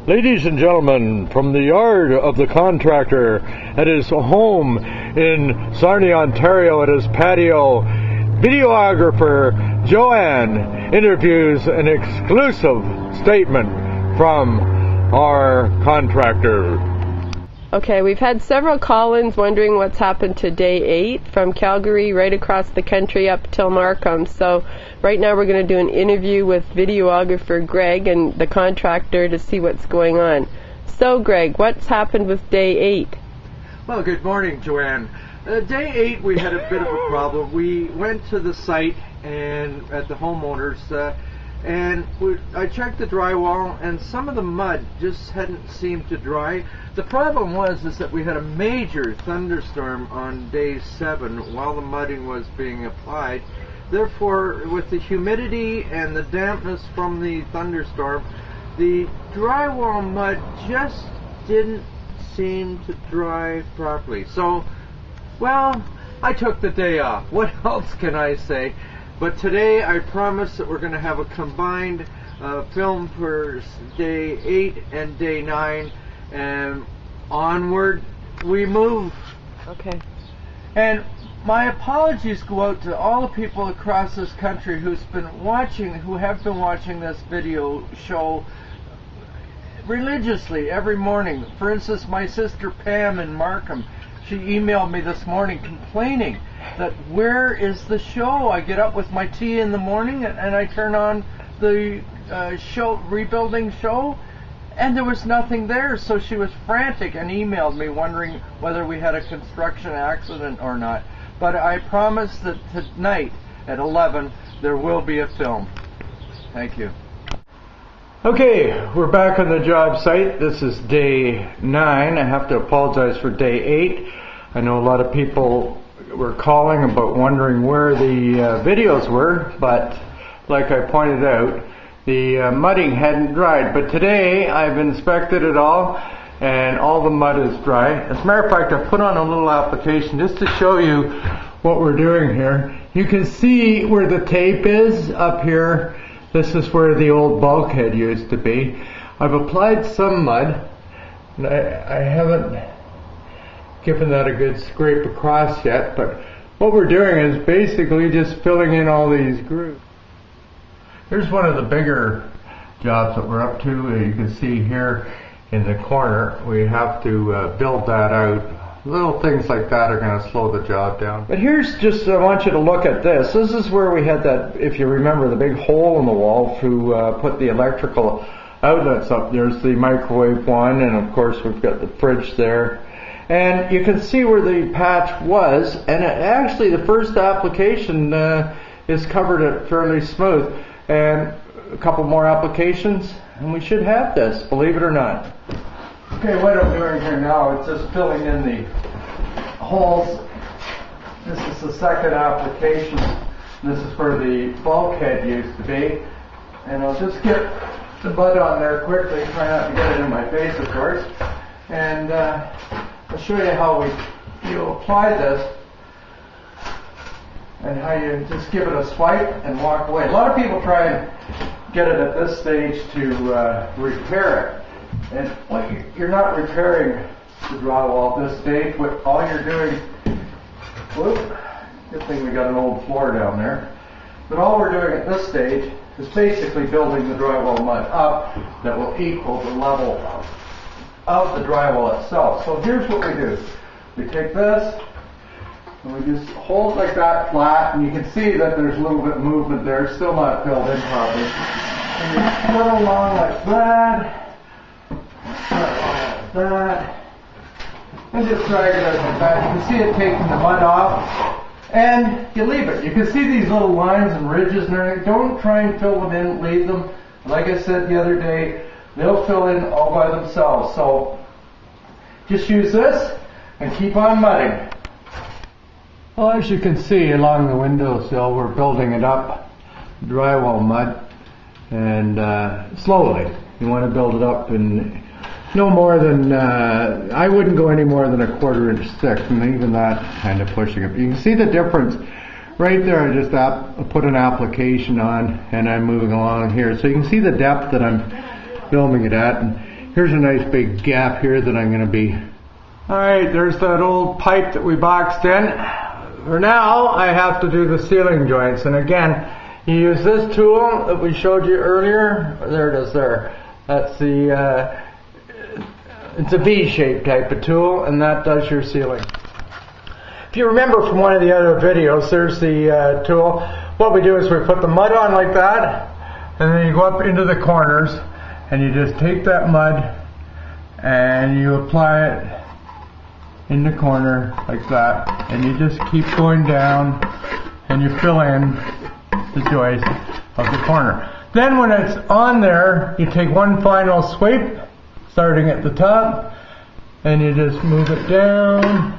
Ladies and gentlemen, from the yard of the contractor at his home in Sarnia, Ontario, at his patio, videographer Joanne interviews an exclusive statement from our contractor. Okay, we've had several call-ins wondering what's happened to day 8 from Calgary right across the country up till Markham. So right now we're going to do an interview with videographer Greg and the contractor to see what's going on. So Greg, what's happened with day 8? Well, good morning, Joanne. Day 8 we had a bit of a problem. We went to the site and at the homeowners and I checked the drywall and some of the mud just hadn't seemed to dry. The problem was that we had a major thunderstorm on day 7 while the mudding was being applied. Therefore, with the humidity and the dampness from the thunderstorm, the drywall mud just didn't seem to dry properly. So, well, I took the day off. What else can I say? But today I promise that we're going to have a combined film for day 8 and day 9, and onward we move. Okay. And my apologies go out to all the people across this country who have been watching this video show religiously every morning. For instance, my sister Pam in Markham, she emailed me this morning complaining that where is the show? I get up with my tea in the morning and I turn on the rebuilding show, and there was nothing there. So she was frantic and emailed me wondering whether we had a construction accident or not. But I promise that tonight at 11 there will be a film. Thank you. Okay, we're back on the job site. This is day 9. I have to apologize for day 8. I know a lot of people were calling about wondering where the videos were, but like I pointed out, the mudding hadn't dried. But today I've inspected it all and all the mud is dry. As a matter of fact, I put on a little application just to show you what we're doing here. You can see where the tape is up here. This is where the old bulkhead used to be. I've applied some mud, and I haven't given that a good scrape across yet, but what we're doing is basically just filling in all these grooves. Here's one of the bigger jobs that we're up to. You can see here in the corner we have to build that out. Little things like that are going to slow the job down. But here's just, I want you to look at this. This is where we had that, if you remember, the big hole in the wall to put the electrical outlets up. There's the microwave one, and of course we've got the fridge there. And you can see where the patch was, and actually the first application is covered it fairly smooth. And a couple more applications, and we should have this, believe it or not. Okay, what I'm doing here now is just filling in the holes. This is the second application. This is where the bulkhead used to be. And I'll just get the mud on there quickly, try not to get it in my face, of course. And I'll show you how you apply this and how you just give it a swipe and walk away. A lot of people try and get it at this stage to repair it. And you're not repairing the drywall at this stage. What all you're doing, whoop, good thing we got an old floor down there. But all we're doing at this stage is basically building the drywall mud up that will equal the level of the drywall itself. So here's what we do. We take this and we just hold like that flat, and you can see that there's a little bit of movement there. It's still not filled in properly. And you pull along like that. That, and just drag it out like that. You can see it taking the mud off, and you leave it. You can see these little lines and ridges and everything. Don't try and fill them in, leave them. Like I said the other day, they'll fill in all by themselves. So just use this and keep on mudding. Well, as you can see along the windowsill, we're building it up, drywall mud, and slowly. You want to build it up in no more than, I wouldn't go any more than a 1/4 inch thick, and even that kind of pushing it. You can see the difference right there. I just put an application on and I'm moving along here. So you can see the depth that I'm filming it at. And Here's a nice big gap here that I'm going to be... Alright, there's that old pipe that we boxed in. For now, I have to do the ceiling joints. And again, you use this tool that we showed you earlier. There it is there. That's the... it's a V-shaped type of tool, and that does your ceiling. If you remember from one of the other videos, there's the tool. What we do is we put the mud on like that, and then you go up into the corners, and you just take that mud, and you apply it in the corner like that, and you just keep going down, and you fill in the joist of the corner. Then when it's on there, you take one final sweep, starting at the top, and you just move it down,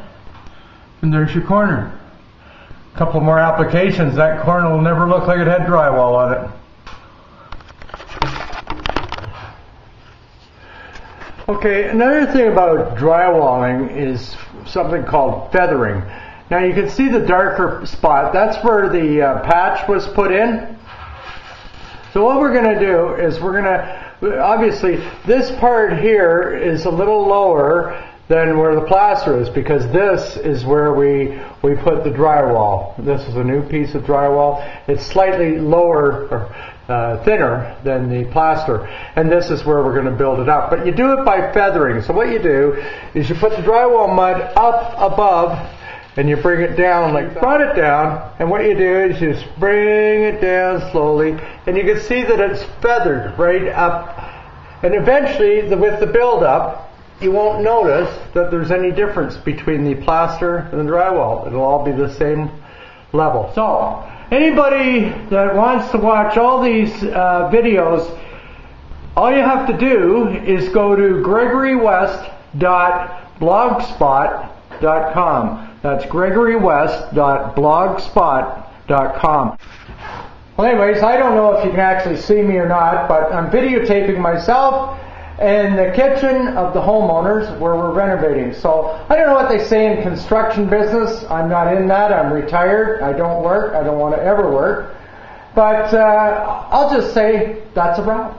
and there's your corner. A couple more applications, that corner will never look like it had drywall on it. Okay, another thing about drywalling is something called feathering. Now you can see the darker spot, that's where the patch was put in. So what we're going to do is we're going to, obviously this part here is a little lower than where the plaster is, because this is where we put the drywall. This is a new piece of drywall. It's slightly lower, or thinner than the plaster, and this is where we're going to build it up. But you do it by feathering. So what you do is you put the drywall mud up above, and you bring it down, like brought it down, and what you do is you just bring it down slowly, and you can see that it's feathered right up, and eventually with the build up you won't notice that there's any difference between the plaster and the drywall. It'll all be the same level. So anybody that wants to watch all these videos, all you have to do is go to gregorywest.blogspot.com. That's gregorywest.blogspot.com. Well, anyways, I don't know if you can actually see me or not, but I'm videotaping myself in the kitchen of the homeowners where we're renovating. So I don't know what they say in construction business. I'm not in that. I'm retired. I don't work. I don't want to ever work. But I'll just say that's a wrap.